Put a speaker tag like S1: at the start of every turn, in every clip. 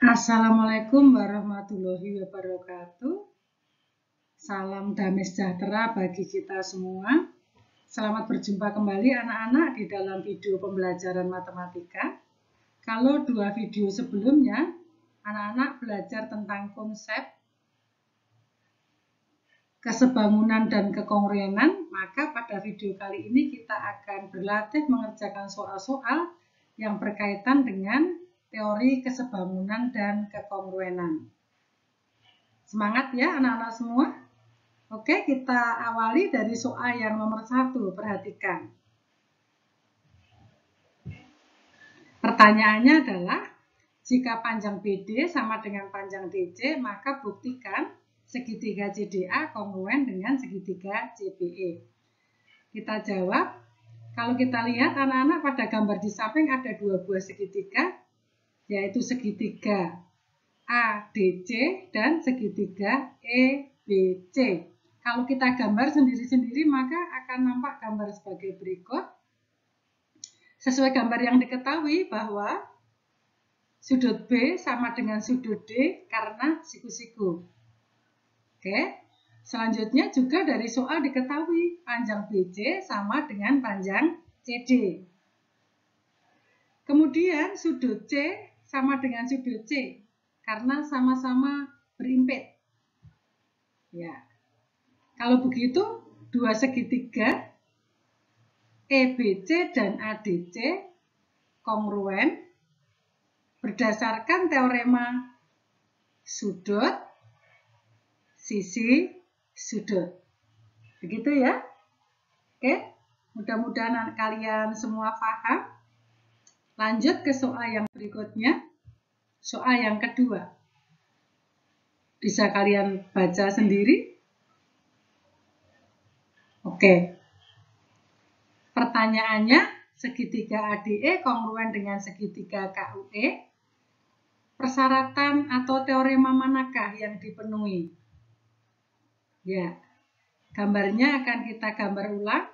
S1: Assalamualaikum warahmatullahi wabarakatuh. Salam damai sejahtera bagi kita semua. Selamat berjumpa kembali anak-anak di dalam video pembelajaran matematika. Kalau dua video sebelumnya, anak-anak belajar tentang konsep kesebangunan dan kekongruenan, maka pada video kali ini kita akan berlatih mengerjakan soal-soal yang berkaitan dengan teori kesebangunan dan kekongruenan. Semangat ya anak-anak semua. Oke, kita awali dari soal yang nomor 1. Perhatikan. Pertanyaannya adalah, jika panjang BD sama dengan panjang DC, maka buktikan segitiga CDA kongruen dengan segitiga CBE. Kita jawab, kalau kita lihat anak-anak pada gambar di samping ada dua buah segitiga, yaitu segitiga ADC dan segitiga EBC. Kalau kita gambar sendiri-sendiri maka akan nampak gambar sebagai berikut. Sesuai gambar yang diketahui bahwa sudut B sama dengan sudut D karena siku-siku. Oke, selanjutnya juga dari soal diketahui panjang BC sama dengan panjang CD. Kemudian sudut C sama dengan sudut C karena sama-sama berimpit. Ya. Kalau begitu, dua segitiga EBC dan ADC kongruen berdasarkan teorema sudut, sisi, sudut. Begitu ya? Oke, mudah-mudahan kalian semua paham. Lanjut ke soal yang berikutnya. Soal yang kedua. Bisa kalian baca sendiri? Oke, pertanyaannya, segitiga ADE kongruen dengan segitiga KUE, persyaratan atau teorema manakah yang dipenuhi? Ya, gambarnya akan kita gambar ulang.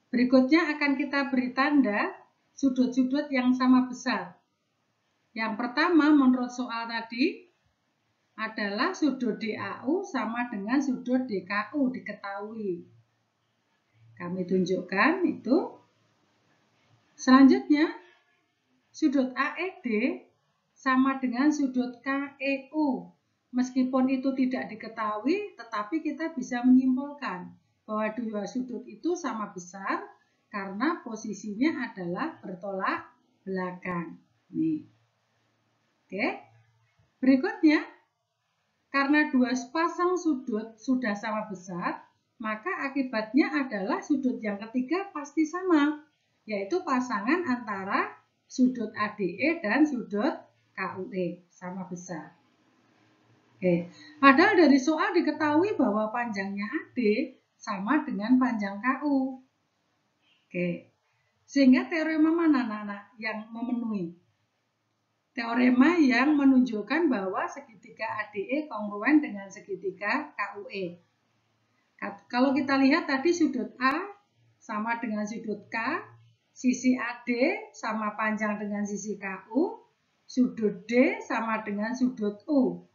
S1: Berikutnya akan kita beri tanda sudut-sudut yang sama besar. Yang pertama menurut soal tadi adalah sudut DAU sama dengan sudut DKU diketahui. Kami tunjukkan itu. Selanjutnya, sudut AED sama dengan sudut KEU. Meskipun itu tidak diketahui, tetapi kita bisa menyimpulkan bahwa dua sudut itu sama besar karena posisinya adalah bertolak belakang. Nih. Oke. Berikutnya, karena dua pasang sudut sudah sama besar, maka akibatnya adalah sudut yang ketiga pasti sama, yaitu pasangan antara sudut ADE dan sudut KUE, sama besar. Oke. Padahal dari soal diketahui bahwa panjangnya AD sama dengan panjang KU. Oke. Sehingga teorema mana anak-anak yang memenuhi? Teorema yang menunjukkan bahwa segitiga ADE kongruen dengan segitiga KUE. Kalau kita lihat tadi sudut A sama dengan sudut K, sisi AD sama panjang dengan sisi KU, sudut D sama dengan sudut U.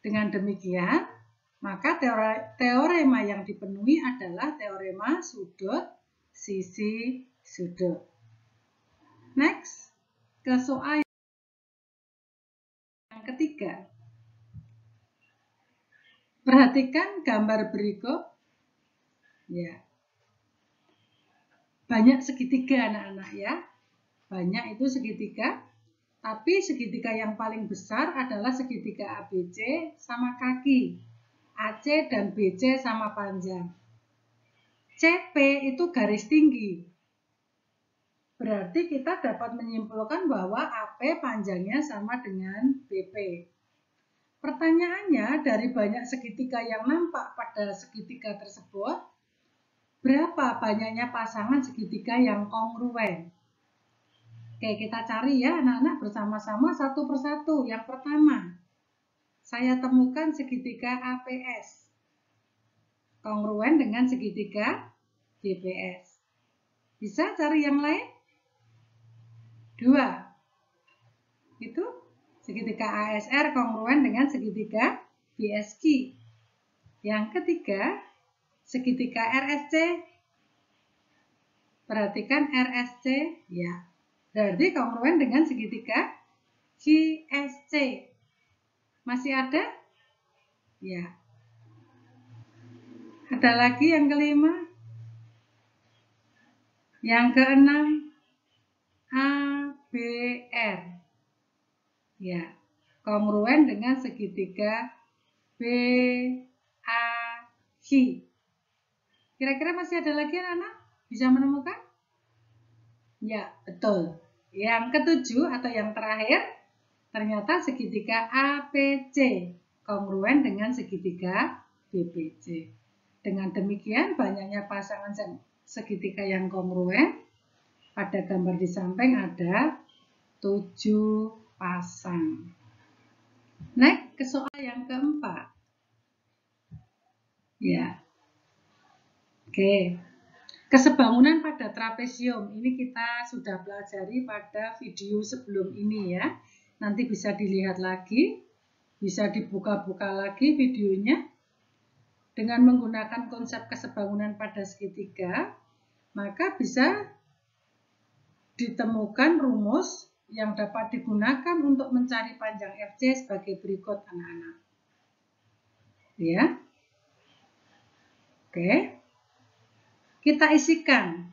S1: Dengan demikian, maka teorema yang dipenuhi adalah teorema sudut, sisi, sudut. Next, ke soal yang ketiga. Perhatikan gambar berikut. Ya. Banyak segitiga anak-anak ya. Banyak itu segitiga. Tapi segitiga yang paling besar adalah segitiga ABC sama kaki. AC dan BC sama panjang. CP itu garis tinggi. Berarti kita dapat menyimpulkan bahwa AP panjangnya sama dengan BP. Pertanyaannya, dari banyak segitiga yang nampak pada segitiga tersebut, berapa banyaknya pasangan segitiga yang kongruen? Oke, kita cari ya anak-anak bersama-sama satu persatu. Yang pertama, saya temukan segitiga APS kongruen dengan segitiga GPS. Bisa cari yang lain? 2. Itu Segitiga ASR kongruen dengan segitiga BSQ. Yang ketiga, segitiga RSC. Perhatikan RSC, ya. Berarti kongruen dengan segitiga QSC. Masih ada? Ya. Ada lagi yang kelima. Yang keenam, ABR. Ya. Kongruen dengan segitiga BAQ. Kira-kira masih ada lagi anak-anak? Bisa menemukan? Ya, betul. Yang ketujuh atau yang terakhir, ternyata segitiga APC kongruen dengan segitiga BPC. Dengan demikian, banyaknya pasangan segitiga yang kongruen. Pada gambar di samping ada 7 pasang. Next, ke soal yang keempat. Ya. Oke. Kesebangunan pada trapesium. Ini kita sudah pelajari pada video sebelum ini ya. Nanti bisa dilihat lagi. Bisa dibuka-buka lagi videonya. Dengan menggunakan konsep kesebangunan pada segitiga, maka bisa ditemukan rumus yang dapat digunakan untuk mencari panjang FC sebagai berikut anak-anak. Ya. Oke. Kita isikan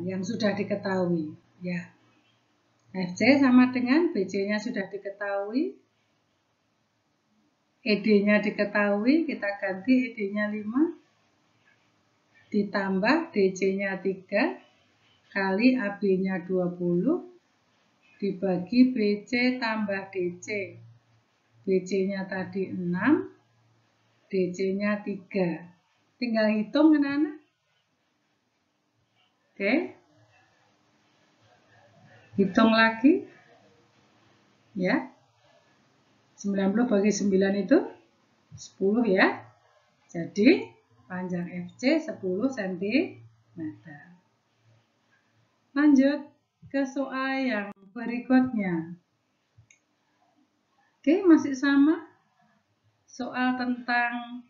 S1: yang sudah diketahui. Ya. FC sama dengan BC-nya sudah diketahui. ED-nya diketahui, kita ganti ED-nya 5. Ditambah DC-nya 3 kali AB-nya 20 dibagi BC tambah DC. BC-nya tadi 6, DC-nya 3. Tinggal hitung anak-anak. Oke. Hitung lagi. Ya. 90 bagi 9 itu 10 ya. Jadi panjang FC 10 cm. Lanjut ke soal yang berikutnya. Oke, masih sama. Soal tentang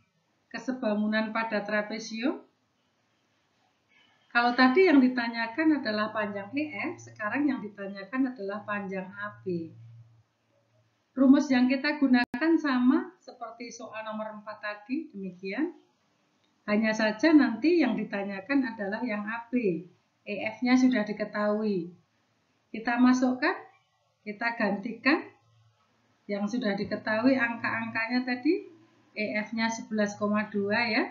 S1: kesebangunan pada trapesium. Kalau tadi yang ditanyakan adalah panjang EF, sekarang yang ditanyakan adalah panjang AB. Rumus yang kita gunakan sama seperti soal nomor 4 tadi, demikian. Hanya saja nanti yang ditanyakan adalah yang AB. EF-nya sudah diketahui. Kita masukkan, kita gantikan. Yang sudah diketahui angka-angkanya tadi. EF-nya 11,2 ya.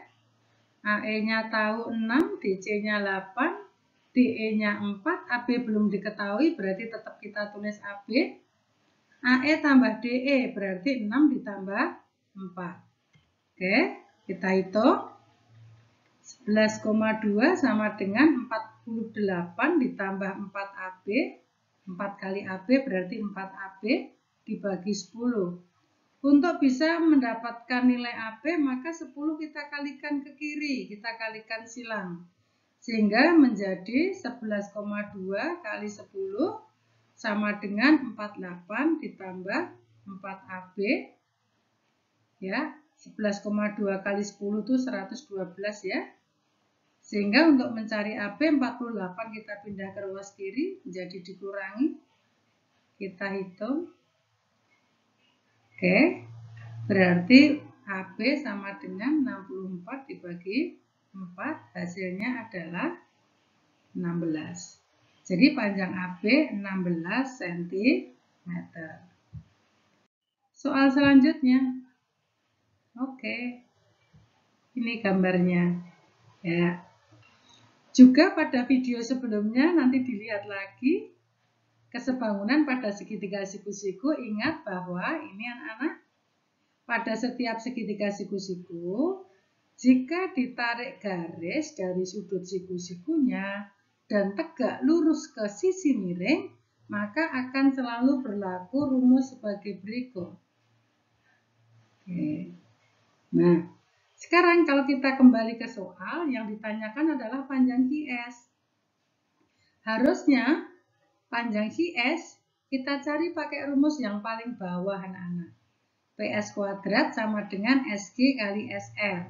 S1: AE-nya tahu 6, DC-nya 8, DE-nya 4, AB belum diketahui, berarti tetap kita tulis AB. AE tambah DE berarti 6 ditambah 4. Oke, kita hitung. 11,2 sama dengan 48 ditambah 4AB. 4 kali AB berarti 4AB dibagi 10. Untuk bisa mendapatkan nilai AB, maka 10 kita kalikan ke kiri, kita kalikan silang. Sehingga menjadi 11,2 kali 10 sama dengan 48 ditambah 4AB. Ya, 11,2 kali 10 itu 112 ya. Sehingga untuk mencari AB 48 kita pindah ke ruas kiri, menjadi dikurangi. Kita hitung. Oke, berarti AB sama dengan 64 dibagi 4, hasilnya adalah 16. Jadi panjang AB 16 cm. Soal selanjutnya. Oke, ini gambarnya. Ya. Juga pada video sebelumnya nanti dilihat lagi. Kesebangunan pada segitiga siku-siku, ingat bahwa ini anak-anak, pada setiap segitiga siku-siku, jika ditarik garis dari sudut siku-sikunya dan tegak lurus ke sisi miring, maka akan selalu berlaku rumus sebagai berikut. Oke. Nah, sekarang kalau kita kembali ke soal, yang ditanyakan adalah panjang QS. Harusnya panjang QS kita cari pakai rumus yang paling bawah anak-anak. PS kuadrat sama dengan SG kali SR.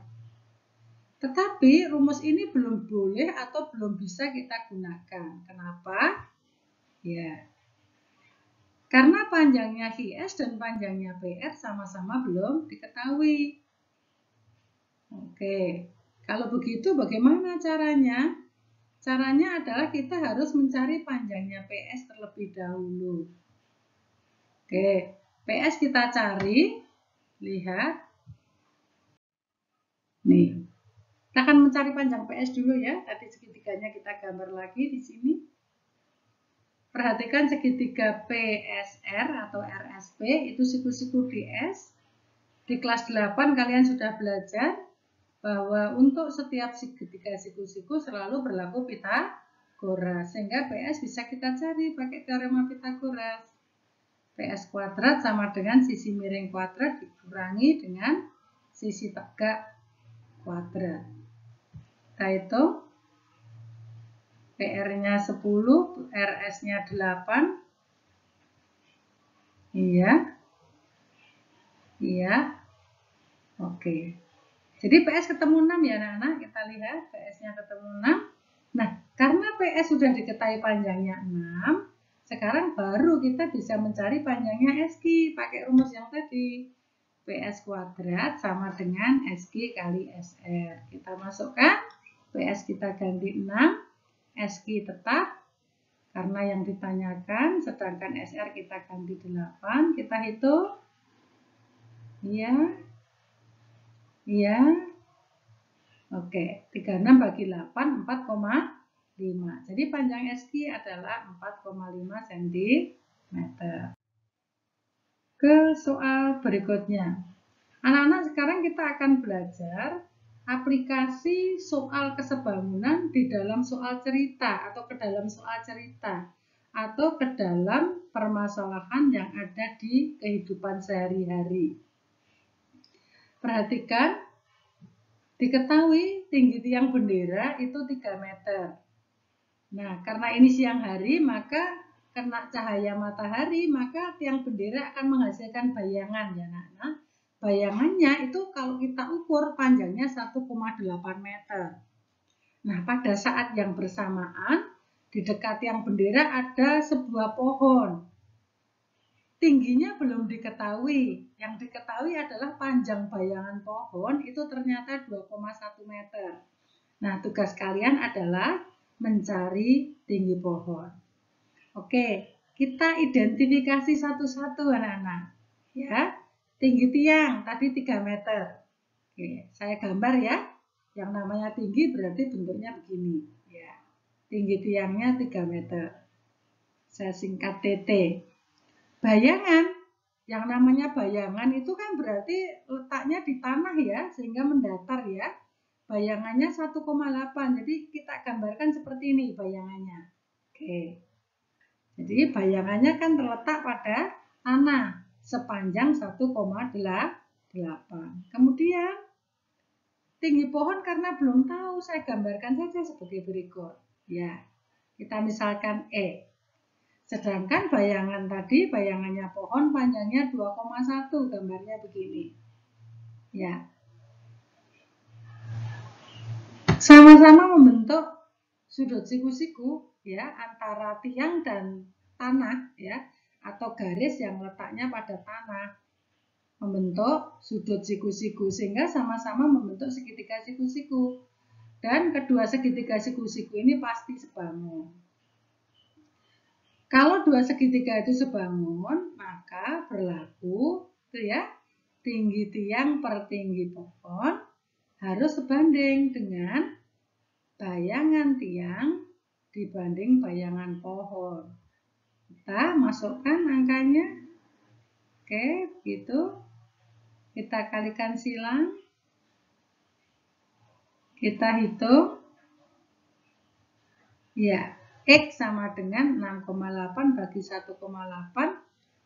S1: Tetapi rumus ini belum boleh atau belum bisa kita gunakan. Kenapa? Ya, karena panjangnya IS dan panjangnya PR sama-sama belum diketahui. Oke, kalau begitu bagaimana caranya? Caranya adalah kita harus mencari panjangnya PS terlebih dahulu. Oke, PS kita cari, lihat. Nih, kita akan mencari panjang PS dulu ya. Tadi segitiganya kita gambar lagi di sini. Perhatikan segitiga PSR atau RSP itu siku-siku DS. Di kelas 8 kalian sudah belajar bahwa untuk setiap segitiga siku-siku selalu berlaku Pitagoras. Sehingga PS bisa kita cari pakai teorema Pitagoras. PS kuadrat sama dengan sisi miring kuadrat dikurangi dengan sisi tegak kuadrat. Kita hitung. PR-nya 10, RS-nya 8. Iya. Iya. Oke. Jadi PS ketemu 6 ya anak-anak. Kita lihat PS-nya ketemu 6. Nah, karena PS sudah diketahui panjangnya 6, sekarang baru kita bisa mencari panjangnya SG pakai rumus yang tadi. PS kuadrat sama dengan SG kali SR. Kita masukkan, PS kita ganti 6. SG tetap karena yang ditanyakan, sedangkan SR kita ganti 8. Kita hitung. Iya. Iya. Oke, 36 bagi 8, 4,5. Jadi panjang SG adalah 4,5 cm. Ke soal berikutnya. Anak-anak, sekarang kita akan belajar aplikasi soal kesebangunan di dalam soal cerita atau ke dalam soal cerita atau ke dalam permasalahan yang ada di kehidupan sehari-hari. Perhatikan, diketahui tinggi tiang bendera itu 3 meter. Nah, karena ini siang hari, maka kena cahaya matahari, maka tiang bendera akan menghasilkan bayangan ya anak-anak. Bayangannya itu kalau kita ukur panjangnya 1,8 meter. Nah, pada saat yang bersamaan di dekat tiang bendera ada sebuah pohon. Tingginya belum diketahui. Yang diketahui adalah panjang bayangan pohon itu ternyata 2,1 meter. Nah, tugas kalian adalah mencari tinggi pohon. Oke, kita identifikasi satu-satu anak-anak. Ya. Tinggi tiang tadi 3 meter. Oke, saya gambar ya. Yang namanya tinggi berarti bentuknya begini. Ya. Tinggi tiangnya 3 meter. Saya singkat TT. Bayangan. Yang namanya bayangan itu kan berarti letaknya di tanah ya, sehingga mendatar ya. Bayangannya 1,8. Jadi kita gambarkan seperti ini bayangannya. Oke. Jadi bayangannya kan terletak pada tanah sepanjang 1,8. Kemudian tinggi pohon karena belum tahu, saya gambarkan saja sebagai berikut. Ya, kita misalkan E. Sedangkan bayangan tadi, bayangannya pohon panjangnya 2,1, gambarnya begini. Ya. Sama-sama membentuk sudut siku-siku ya antara tiang dan tanah ya, atau garis yang letaknya pada tanah, membentuk sudut siku-siku sehingga sama-sama membentuk segitiga siku-siku, dan kedua segitiga siku-siku ini pasti sebangun. Kalau dua segitiga itu sebangun, maka berlaku itu ya, tinggi tiang per tinggi pohon harus sebanding dengan bayangan tiang dibanding bayangan pohon. Kita masukkan angkanya. Oke, gitu. Kita kalikan silang. Kita hitung. Ya, X sama dengan 6,8 bagi 1,8.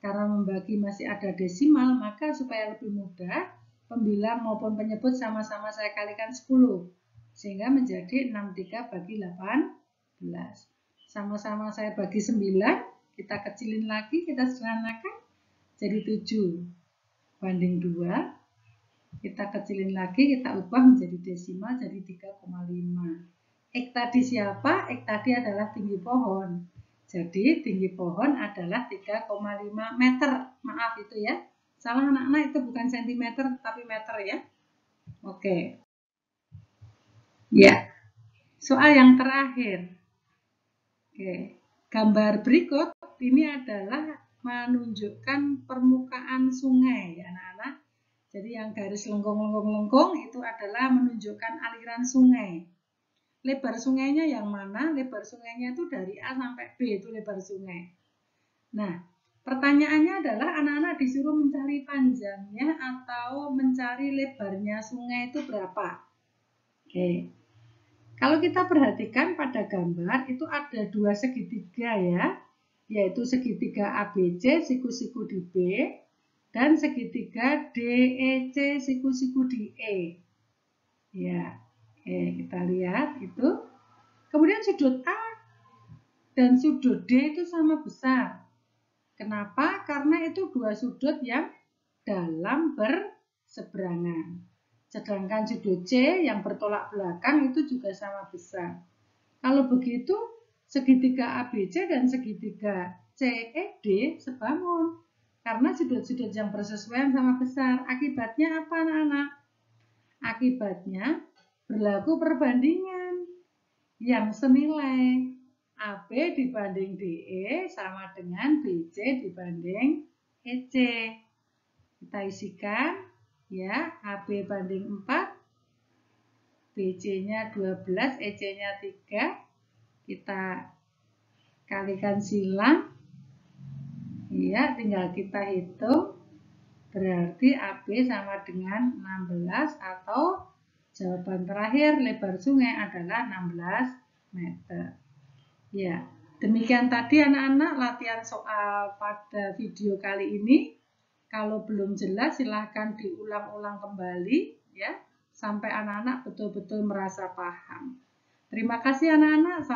S1: Karena membagi masih ada desimal, maka supaya lebih mudah, pembilang maupun penyebut sama-sama saya kalikan 10. Sehingga menjadi 63 bagi 18. Sama-sama saya bagi 9. kita kecilin lagi, kita sederhanakan jadi 7 banding 2. Kita kecilin lagi, kita ubah menjadi desimal jadi 3,5. X tadi siapa? X tadi adalah tinggi pohon. Jadi tinggi pohon adalah 3,5 meter. Maaf itu ya. Salah anak-anak, itu bukan sentimeter tapi meter ya. Oke. Ya. Soal yang terakhir. Oke. Gambar berikut ini adalah menunjukkan permukaan sungai ya anak-anak. Jadi yang garis lengkung-lengkung itu adalah menunjukkan aliran sungai. Lebar sungainya yang mana? Lebar sungainya itu dari A sampai B, itu lebar sungai. Nah, pertanyaannya adalah anak-anak disuruh mencari panjangnya atau mencari lebarnya sungai itu berapa? Oke. Kalau kita perhatikan pada gambar itu ada dua segitiga ya, yaitu segitiga ABC siku-siku di B dan segitiga DEC siku-siku di E. Ya, oke, kita lihat itu. Kemudian sudut A dan sudut D itu sama besar. Kenapa? Karena itu dua sudut yang dalam berseberangan. Sedangkan sudut C yang bertolak belakang itu juga sama besar. Kalau begitu, segitiga ABC dan segitiga CED sebangun. Karena sudut-sudut yang bersesuaian sama besar. Akibatnya apa anak-anak? Akibatnya berlaku perbandingan yang senilai. AB dibanding DE sama dengan BC dibanding EC. Kita isikan. Ya, AB banding 4, BC-nya 12, EC-nya 3. Kita kalikan silang. Ya, tinggal kita hitung. Berarti AB sama dengan 16 atau jawaban terakhir lebar sungai adalah 16 meter. Ya, demikian tadi anak-anak latihan soal pada video kali ini. Kalau belum jelas silahkan diulang-ulang kembali ya, sampai anak-anak betul-betul merasa paham. Terima kasih anak-anak.